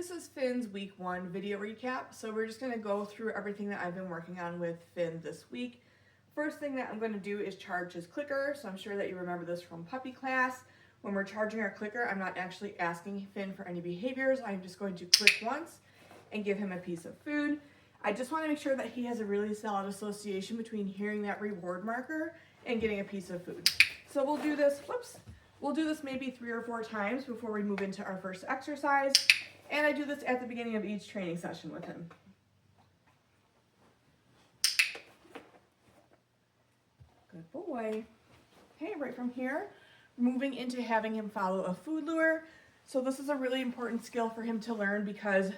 this is Finn's week 1 video recap. So we're just going to go through everything that I've been working on with Finn this week. First thing that I'm going to do is charge his clicker. So I'm sure that you remember this from puppy class. When we're charging our clicker, I'm not actually asking Finn for any behaviors. I'm just going to click once and give him a piece of food. I just want to make sure that he has a really solid association between hearing that reward marker and getting a piece of food. So we'll do this, we'll do this maybe 3 or 4 times before we move into our first exercise. And I do this at the beginning of each training session with him. Good boy. Okay, right from here, moving into having him follow a food lure. So this is a really important skill for him to learn because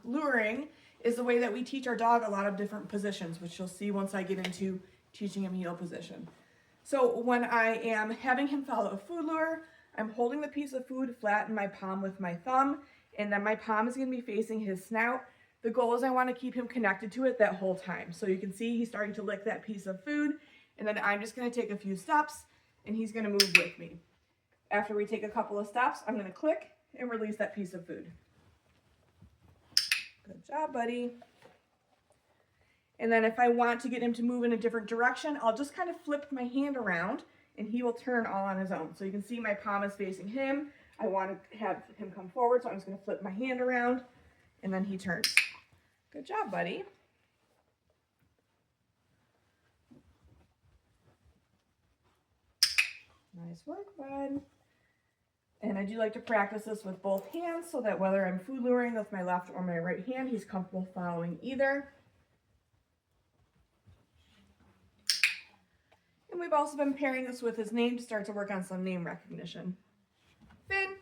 luring is the way that we teach our dog a lot of different positions, which you'll see once I get into teaching him heel position. So when I am having him follow a food lure, I'm holding the piece of food flat in my palm with my thumb, and then my palm is going to be facing his snout. The goal is I want to keep him connected to it that whole time. So you can see he's starting to lick that piece of food, and then I'm just going to take a few steps, and he's going to move with me. After we take a couple of steps, I'm going to click and release that piece of food. Good job, buddy. And then if I want to get him to move in a different direction, I'll just kind of flip my hand around, and he will turn all on his own. So you can see my palm is facing him. I want to have him come forward, so I'm just going to flip my hand around, and then he turns. Good job, buddy. Nice work, bud. And I do like to practice this with both hands so that whether I'm food luring with my left or my right hand, he's comfortable following either. And we've also been pairing this with his name to start to work on some name recognition. Finn.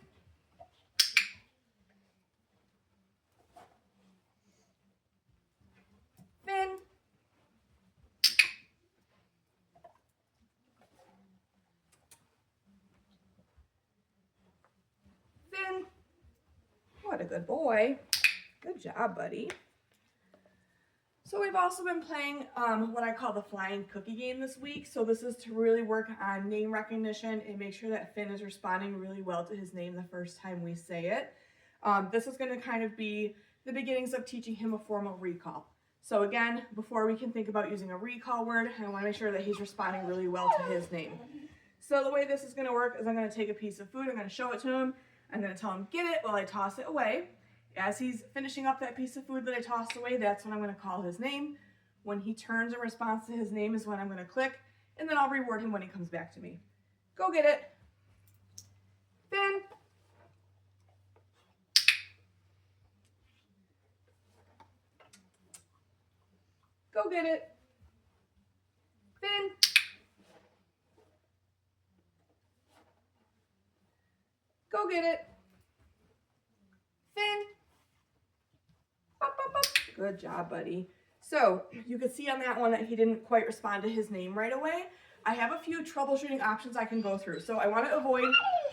Finn. Finn. What a good boy. Good job, buddy. So we've also been playing what I call the flying cookie game this week. So this is to really work on name recognition and make sure that Finn is responding really well to his name the first time we say it. This is going to kind of be the beginnings of teaching him a formal recall. So again, before we can think about using a recall word, I want to make sure that he's responding really well to his name. So the way this is going to work is I'm going to take a piece of food, I'm going to show it to him, I'm going to tell him get it while I toss it away. As he's finishing up that piece of food that I tossed away, that's when I'm going to call his name. When he turns in response to his name is when I'm going to click, and then I'll reward him when he comes back to me. Go get it. Finn. Go get it. Finn. Go get it. Finn. Bop, bop, bop. Good job, buddy. So you can see on that one that he didn't quite respond to his name right away. I have a few troubleshooting options I can go through. So I want to avoid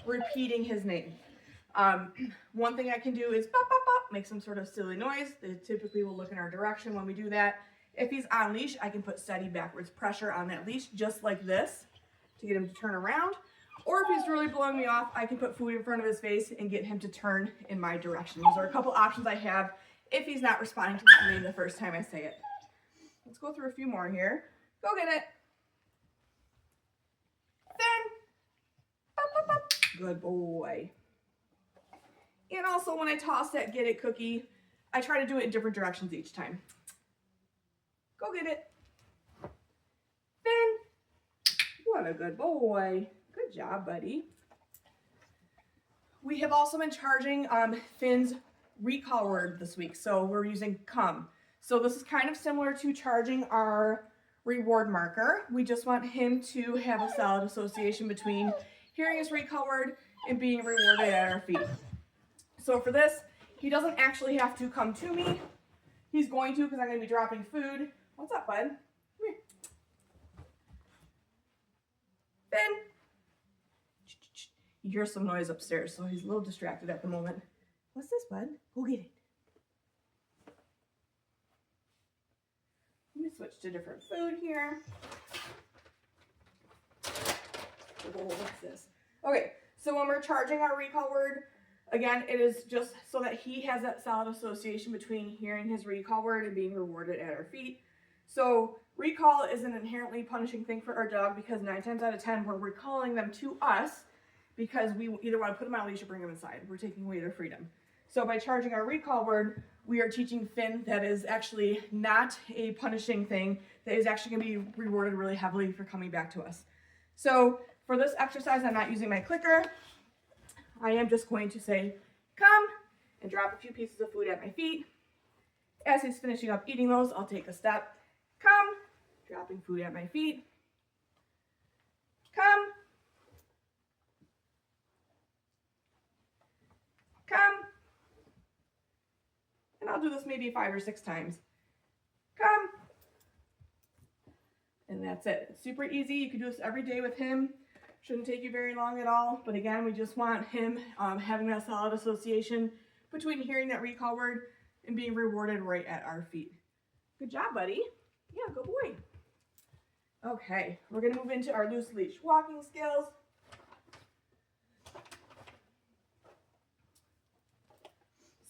repeating his name. One thing I can do is bop, bop, bop, make some sort of silly noise. They typically will look in our direction when we do that. If he's on leash, I can put steady backwards pressure on that leash just like this to get him to turn around. Or if he's really blowing me off, I can put food in front of his face and get him to turn in my direction. Those are a couple options I have if he's not responding to his name the first time I say it. Let's go through a few more here. Go get it. Finn. Bop, bop, bop. Good boy. And also when I toss that get it cookie, I try to do it in different directions each time. Go get it. Finn. What a good boy. Good job, buddy. We have also been charging Finn's recall word this week. So we're using come. So this is kind of similar to charging our reward marker. We just want him to have a solid association between hearing his recall word and being rewarded at our feet. So for this, he doesn't actually have to come to me. He's going to because I'm going to be dropping food. What's up, bud? Come here. Finn. You hear some noise upstairs, so he's a little distracted at the moment. What's this, bud? Go get it. Let me switch to different food here. What's this? Okay, so when we're charging our recall word, Again, it is just so that he has that solid association between hearing his recall word and being rewarded at our feet. So recall is an inherently punishing thing for our dog because 9 times out of 10 we're recalling them to us because we either want to put them on a leash or bring them inside. We're taking away their freedom. So by charging our recall word, we are teaching Finn that is actually not a punishing thing, that is actually going to be rewarded really heavily for coming back to us. So for this exercise, I'm not using my clicker. I am just going to say, come, and drop a few pieces of food at my feet. As he's finishing up eating those, I'll take a step. Come, dropping food at my feet. Come. Come. And I'll do this maybe 5 or 6 times. Come. And that's it. It's super easy. You can do this every day with him. Shouldn't take you very long at all. But again, we just want him having that solid association between hearing that recall word and being rewarded right at our feet. Good job, buddy. Yeah, good boy. Okay, we're going to move into our loose leash walking skills.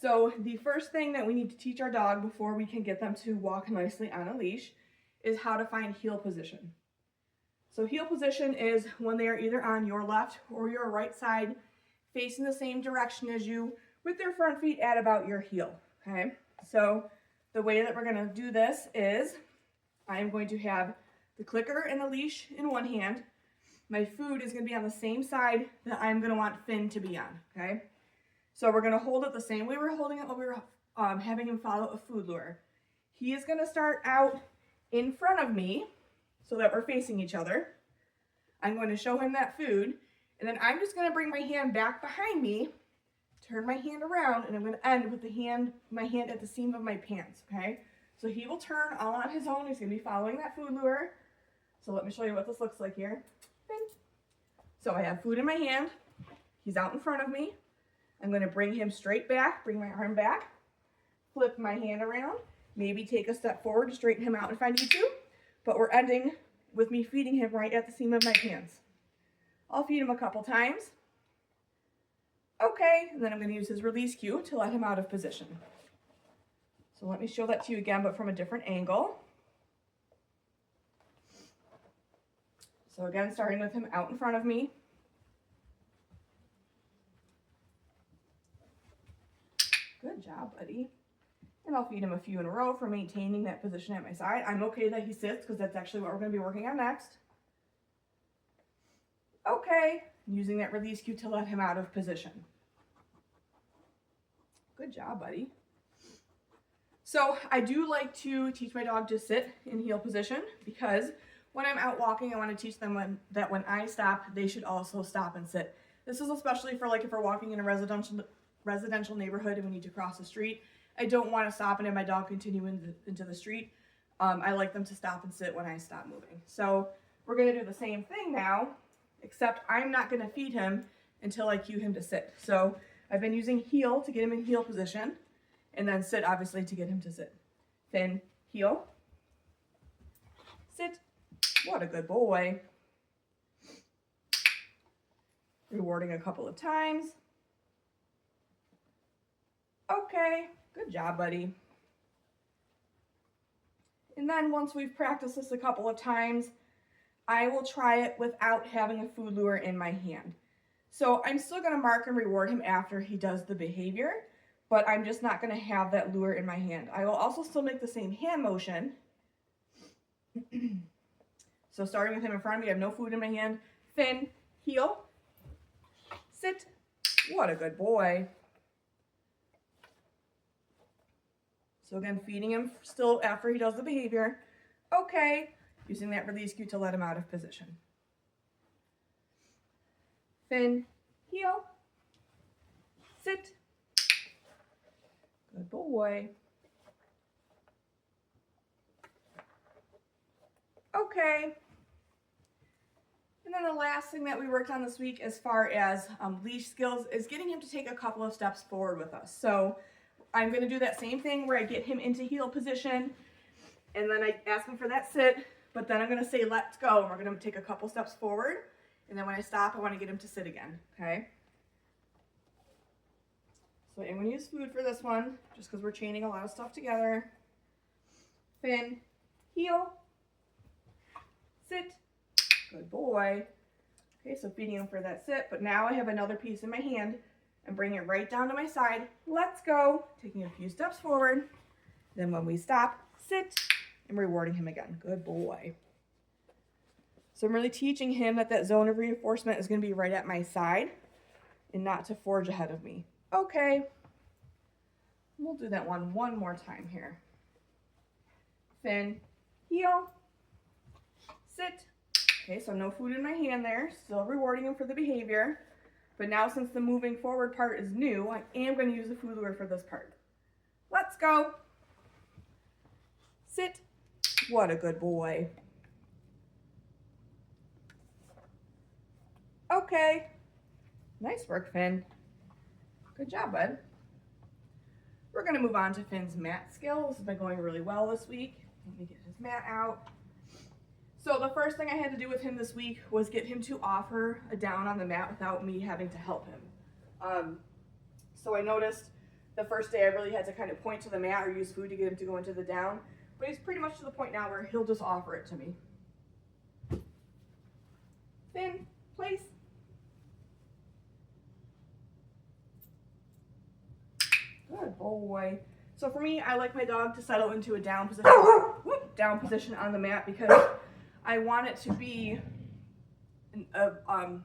So the first thing that we need to teach our dog before we can get them to walk nicely on a leash is how to find heel position. So heel position is when they are either on your left or your right side, facing the same direction as you, with their front feet at about your heel, okay? So the way that we're gonna do this is I am going to have the clicker and the leash in one hand. My food is gonna be on the same side that I'm gonna want Finn to be on, okay? So we're gonna hold it the same way we're holding it when we were having him follow a food lure. He is gonna start out in front of me so that we're facing each other. I'm going to show him that food, and then I'm just gonna bring my hand back behind me, turn my hand around, and I'm gonna end with my hand at the seam of my pants, okay? So he will turn all on his own. He's gonna be following that food lure. So let me show you what this looks like here. So I have food in my hand. He's out in front of me. I'm gonna bring him straight back, bring my arm back, flip my hand around, maybe take a step forward to straighten him out if I need to, but we're ending with me feeding him right at the seam of my pants. I'll feed him a couple times. Okay, and then I'm going to use his release cue to let him out of position. So let me show that to you again, but from a different angle. So again, starting with him out in front of me. Good job, buddy. And I'll feed him a few in a row for maintaining that position at my side. I'm okay that he sits because that's actually what we're going to be working on next. Okay, using that release cue to let him out of position. Good job, buddy. So I do like to teach my dog to sit in heel position because when I'm out walking, I want to teach them that when I stop, they should also stop and sit. This is especially for like if we're walking in a residential neighborhood and we need to cross the street. I don't want to stop and have my dog continue into the street. I like them to stop and sit when I stop moving. So we're going to do the same thing now, except I'm not going to feed him until I cue him to sit. So I've been using heel to get him in heel position, and then sit, obviously, to get him to sit. Finn, heel, sit. What a good boy. Rewarding a couple of times. Okay, good job, buddy. And then once we've practiced this a couple of times, I will try it without having a food lure in my hand. So I'm still going to mark and reward him after he does the behavior, but I'm just not going to have that lure in my hand. I will also still make the same hand motion. So starting with him in front of me, I have no food in my hand. Finn, heel, sit. What a good boy. So again, feeding him still after he does the behavior. Okay, using that release cue to let him out of position. Finn, heel, sit. Good boy. Okay. And then the last thing that we worked on this week as far as leash skills is getting him to take a couple of steps forward with us. So I'm going to do that same thing where I get him into heel position and then I ask him for that sit, but then I'm going to say let's go, and we're going to take a couple steps forward, and then when I stop I want to get him to sit again, okay? So I'm going to use food for this one, just because we're chaining a lot of stuff together. Fin, heel, sit, good boy. Okay, so feeding him for that sit, but now I have another piece in my hand and bring it right down to my side. Let's go. Taking a few steps forward. Then when we stop, sit, and rewarding him again. Good boy. So I'm really teaching him that that zone of reinforcement is going to be right at my side and not to forge ahead of me. Okay. We'll do that one more time here. Fin, heel, sit. Okay, so no food in my hand there. Still rewarding him for the behavior. But now since the moving forward part is new, I am going to use the food lure for this part. Let's go. Sit. What a good boy. Okay. Nice work, Finn. Good job, bud. We're going to move on to Finn's mat skill. This has been going really well this week. Let me get his mat out. So the first thing I had to do with him this week was get him to offer a down on the mat without me having to help him. So I noticed the first day I really had to kind of point to the mat or use food to get him to go into the down. But he's pretty much to the point now where he'll just offer it to me. Finn, place. Good boy. So for me, I like my dog to settle into a down position, down position on the mat because I want it to be an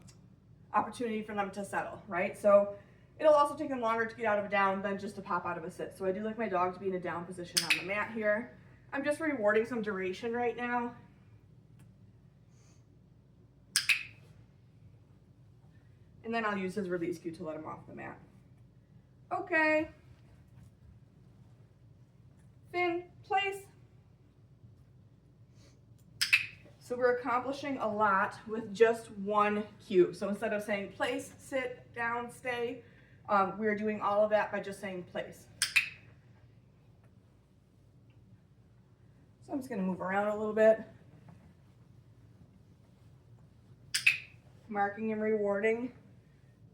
opportunity for them to settle, right? So it'll also take them longer to get out of a down than just to pop out of a sit. So I do like my dog to be in a down position on the mat here. I'm just rewarding some duration right now. And then I'll use his release cue to let him off the mat. Okay. Fin, place. So we're accomplishing a lot with just one cue. So instead of saying place, sit, down, stay, we're doing all of that by just saying place. So I'm just going to move around a little bit. Marking and rewarding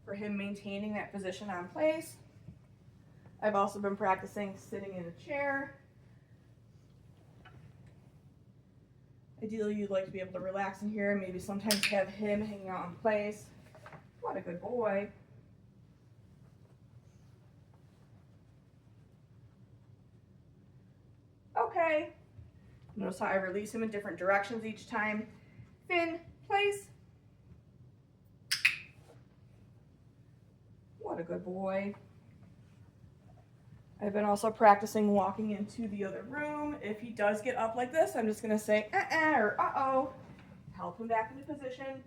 for him maintaining that position on place. I've also been practicing sitting in a chair. Ideally, you'd like to be able to relax in here and maybe sometimes have him hanging out in place. What a good boy. Okay. Notice how I release him in different directions each time. Fin, place. What a good boy. I've been also practicing walking into the other room. If he does get up like this, I'm just going to say, or uh-oh, help him back into position.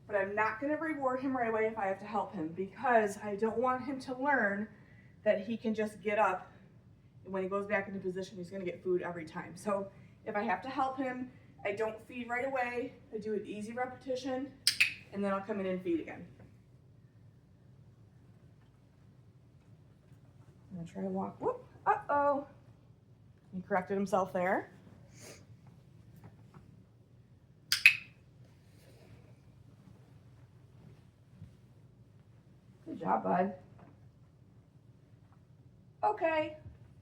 But I'm not going to reward him right away if I have to help him because I don't want him to learn that he can just get up. And when he goes back into position, he's going to get food every time. So if I have to help him, I don't feed right away. I do an easy repetition, and then I'll come in and feed again. I'm going to try to walk. Whoop. Uh-oh. He corrected himself there. Good job, bud. Okay.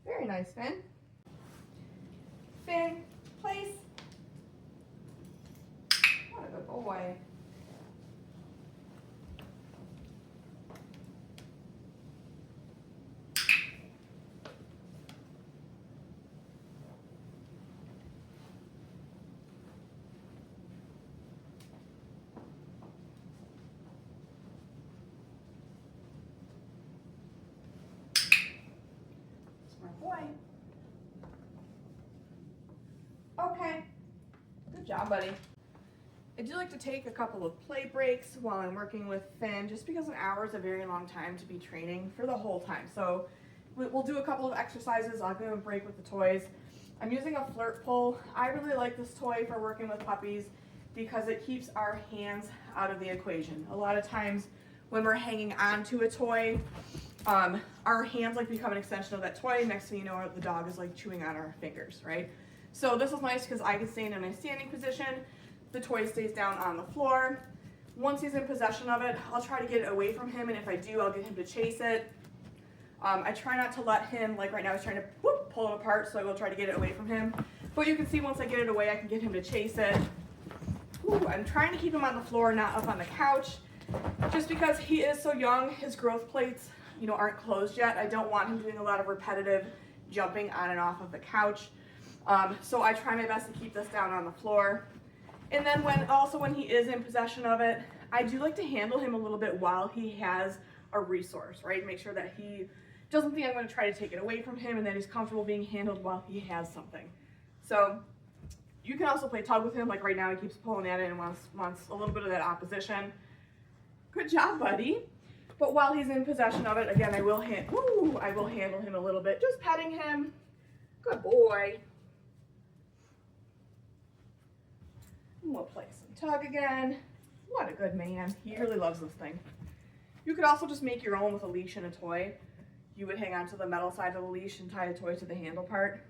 Very nice, Finn. Finn, place. What a good boy. Boy. Okay, good job, buddy. I do like to take a couple of play breaks while I'm working with Finn, just because an hour is a very long time to be training for the whole time. So we'll do a couple of exercises. I'll give him a break with the toys. I'm using a flirt pull. I really like this toy for working with puppies because it keeps our hands out of the equation. A lot of times when we're hanging on to a toy, our hands like become an extension of that toy. Next thing you know, the dog is like chewing on our fingers, right? So this is nice because I can stand in a standing position. The toy stays down on the floor. Once he's in possession of it, I'll try to get it away from him, and if I do, I'll get him to chase it. I try not to let him, like right now he's trying to pull it apart, so I will try to get it away from him. But you can see once I get it away, I can get him to chase it. Ooh, I'm trying to keep him on the floor, not up on the couch, just because he is so young. His growth plates, aren't closed yet. I don't want him doing a lot of repetitive jumping on and off of the couch. So I try my best to keep this down on the floor. And then when he is in possession of it, I do like to handle him a little bit while he has a resource, right? Make sure that he doesn't think I'm going to try to take it away from him, and that he's comfortable being handled while he has something. So you can also play tug with him. Like right now he keeps pulling at it and wants a little bit of that opposition. Good job, buddy. But while he's in possession of it, again, I will handle him a little bit, just petting him. Good boy. And we'll play some tug again. What a good man. He really loves this thing. You could also just make your own with a leash and a toy. You would hang on to the metal side of the leash and tie a toy to the handle part.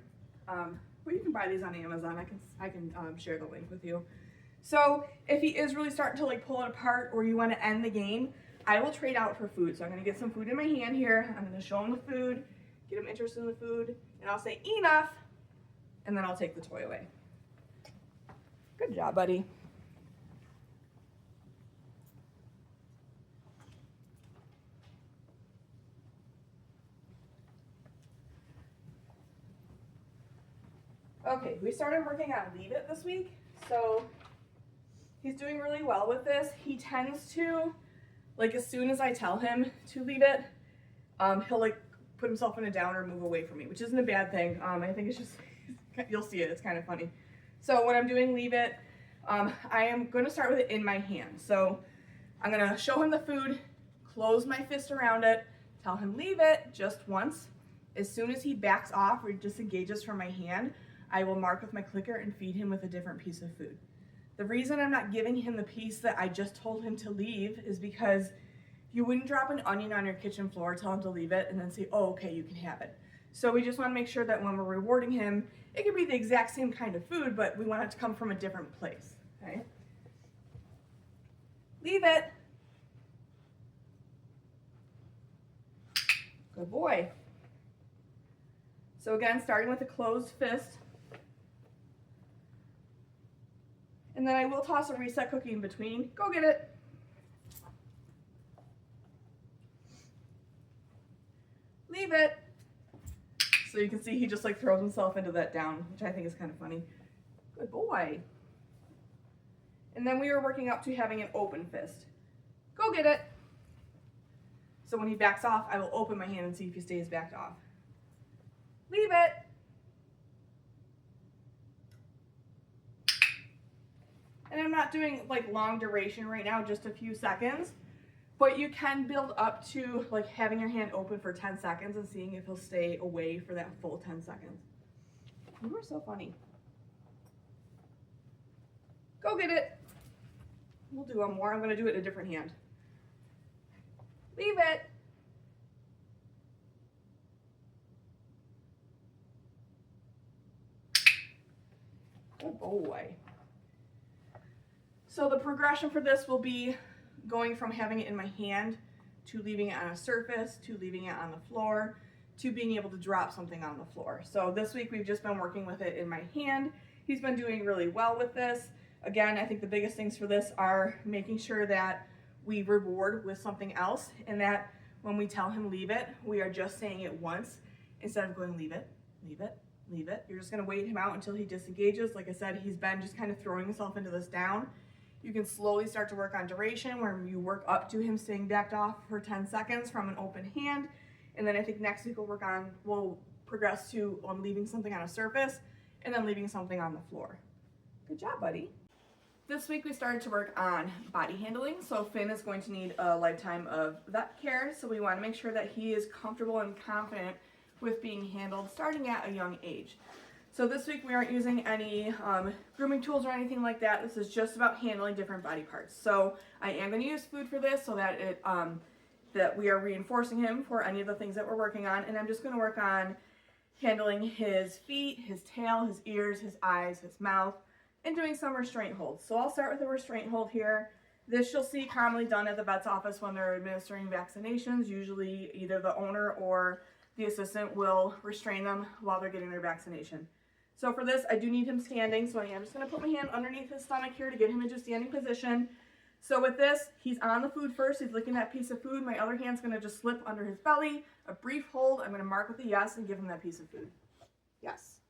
But you can buy these on Amazon. I can share the link with you. So if he is really starting to like pull it apart, or you want to end the game, I will trade out for food. So I'm going to get some food in my hand here. I'm going to show him the food, get him interested in the food, and I'll say enough, and then I'll take the toy away. Good job, buddy. Okay, we started working on Leave It this week, so he's doing really well with this. He tends to, like, as soon as I tell him to leave it, he'll like put himself in a down or move away from me, which isn't a bad thing. I think it's just, you'll see it, it's kind of funny. So when I'm doing Leave It, I am going to start with it in my hand. So I'm going to show him the food, close my fist around it, tell him leave it just once. As soon as he backs off or disengages from my hand, I will mark with my clicker and feed him with a different piece of food. The reason I'm not giving him the piece that I just told him to leave is because you wouldn't drop an onion on your kitchen floor, tell him to leave it, and then say, oh, okay, you can have it. So we just want to make sure that when we're rewarding him, it could be the exact same kind of food, but we want it to come from a different place, okay? Leave it. Good boy. So again, starting with a closed fist. And then I will toss a reset cookie in between. Go get it. Leave it. So you can see he just like throws himself into that down, which I think is kind of funny. Good boy. And then we are working up to having an open fist. Go get it. So when he backs off, I will open my hand and see if he stays backed off. Leave it. And I'm not doing like long duration right now, just a few seconds, but you can build up to like having your hand open for 10 seconds and seeing if he'll stay away for that full 10 seconds. You are so funny. Go get it. We'll do one more. I'm going to do it in a different hand. Leave it. Good boy. So the progression for this will be going from having it in my hand to leaving it on a surface, to leaving it on the floor, to being able to drop something on the floor. So this week we've just been working with it in my hand. He's been doing really well with this. Again, I think the biggest things for this are making sure that we reward with something else, and that when we tell him leave it, we are just saying it once instead of going leave it, leave it, leave it. You're just going to wait him out until he disengages. Like I said, he's been just kind of throwing himself into this down. You can slowly start to work on duration, where you work up to him staying backed off for 10 seconds from an open hand. And then I think next week we'll progress to leaving something on a surface and then leaving something on the floor. Good job, buddy. This week we started to work on body handling. So Finn is going to need a lifetime of vet care. So we want to make sure that he is comfortable and confident with being handled starting at a young age. So this week we aren't using any grooming tools or anything like that. This is just about handling different body parts. So I am going to use food for this so that that we are reinforcing him for any of the things that we're working on. And I'm just going to work on handling his feet, his tail, his ears, his eyes, his mouth, and doing some restraint holds. So I'll start with a restraint hold here. This you'll see commonly done at the vet's office when they're administering vaccinations. Usually either the owner or the assistant will restrain them while they're getting their vaccination. So for this, I do need him standing, so I am just going to put my hand underneath his stomach here to get him into a standing position. So with this, he's on the food first. He's licking that piece of food. My other hand's going to just slip under his belly. A brief hold. I'm going to mark with a yes and give him that piece of food. Yes.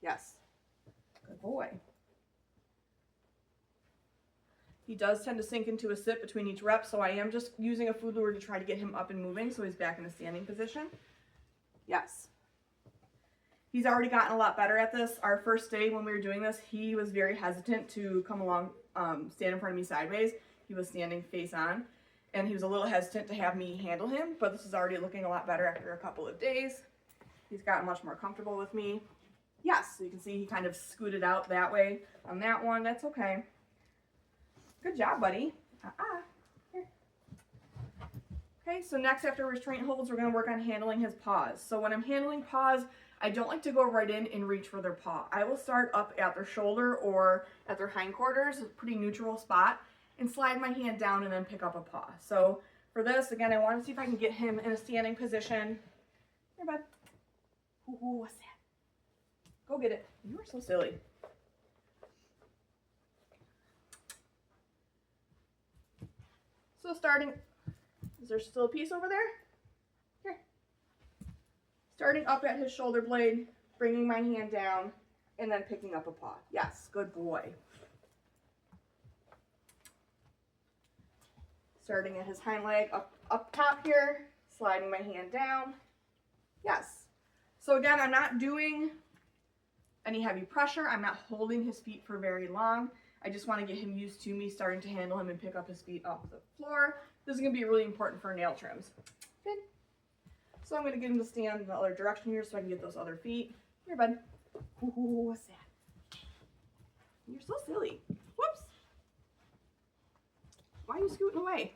Yes. Good boy. He does tend to sink into a sit between each rep, so I am just using a food lure to try to get him up and moving so he's back in a standing position. Yes. He's already gotten a lot better at this. Our first day when we were doing this, he was very hesitant to come along, stand in front of me sideways. He was standing face on, and he was a little hesitant to have me handle him, but this is already looking a lot better after a couple of days. He's gotten much more comfortable with me. Yes, so you can see he kind of scooted out that way on that one. That's okay. Good job, buddy. Here. Okay, so next after restraint holds, we're going to work on handling his paws. So when I'm handling paws, I don't like to go right in and reach for their paw. I will start up at their shoulder or at their hindquarters, a pretty neutral spot, and slide my hand down and then pick up a paw. So for this, again, I want to see if I can get him in a standing position. Here, bud. Ooh, what's that? Go get it. You are so silly. So starting, is there still a piece over there? Here. Starting up at his shoulder blade, bringing my hand down, and then picking up a paw. Yes, good boy. Starting at his hind leg, up top here, sliding my hand down. Yes. So again, I'm not doing any heavy pressure. I'm not holding his feet for very long. I just want to get him used to me starting to handle him and pick up his feet off the floor. This is going to be really important for nail trims. Good. So I'm going to get him to stand in the other direction here so I can get those other feet. Here, bud. Ooh, what's that? You're so silly. Whoops. Why are you scooting away?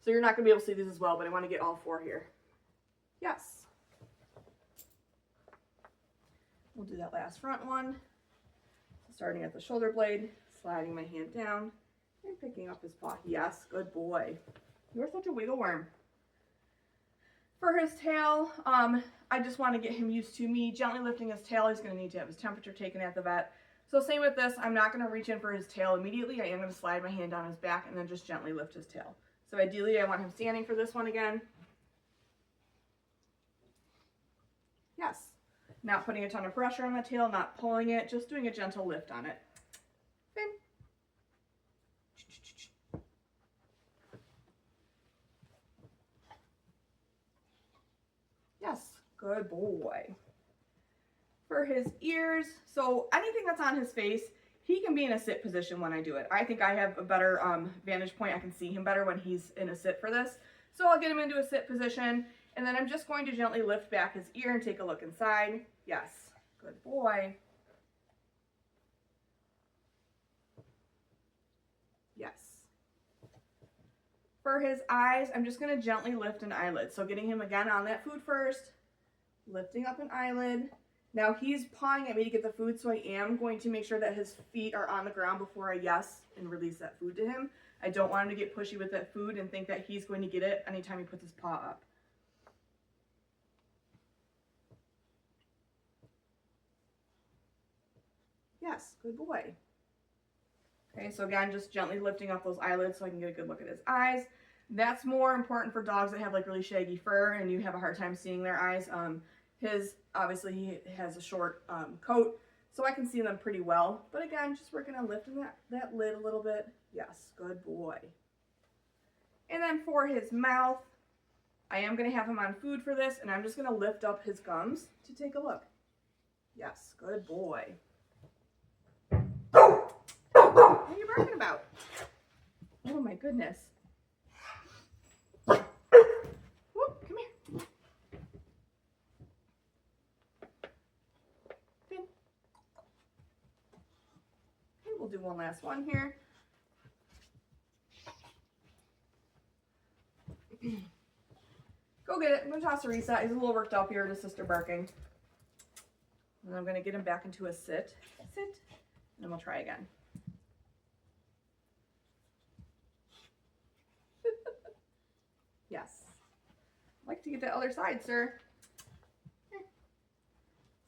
So you're not going to be able to see these as well, but I want to get all four here. Yes. We'll do that last front one. Starting at the shoulder blade, sliding my hand down, and picking up his paw. Yes, good boy. You're such a wiggle worm. For his tail, I just want to get him used to me gently lifting his tail. He's going to need to have his temperature taken at the vet. So same with this, I'm not going to reach in for his tail immediately. I am going to slide my hand down his back and then just gently lift his tail. So ideally, I want him standing for this one again. Yes. Not putting a ton of pressure on the tail, not pulling it, just doing a gentle lift on it. Fin. Yes, good boy. For his ears, so anything that's on his face, he can be in a sit position when I do it. I think I have a better vantage point. I can see him better when he's in a sit for this. So I'll get him into a sit position. And then I'm just going to gently lift back his ear and take a look inside. Yes, good boy. Yes. For his eyes, I'm just going to gently lift an eyelid. So getting him again on that food first, lifting up an eyelid. Now he's pawing at me to get the food, so I am going to make sure that his feet are on the ground before I yes and release that food to him. I don't want him to get pushy with that food and think that he's going to get it anytime he puts his paw up. Yes, good boy. Okay, so again, just gently lifting up those eyelids so I can get a good look at his eyes. That's more important for dogs that have like really shaggy fur and you have a hard time seeing their eyes. Obviously he has a short coat, so I can see them pretty well. But again, just working on lifting that lid a little bit. Yes, good boy. And then for his mouth, I am going to have him on food for this, and I'm just going to lift up his gums to take a look. Yes, good boy. What are you barking about? Oh my goodness. Whoop, come here. Fin. Okay, we'll do one last one here. Go Go get it. I'm going to toss a reset. He's a little worked up here at his sister barking. And I'm going to get him back into a sit. Sit. And then we'll try again. Yes. I'd like to get the other side, sir.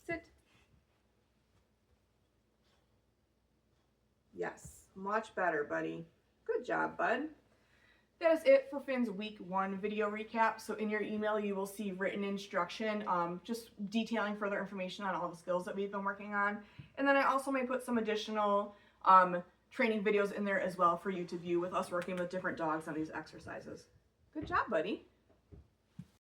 Sit. Yes. Much better, buddy. Good job, bud. That is it for Finn's week 1 video recap. So in your email, you will see written instruction, just detailing further information on all the skills that we've been working on. And then I also may put some additional training videos in there as well for you to view with us working with different dogs on these exercises. Good job, buddy.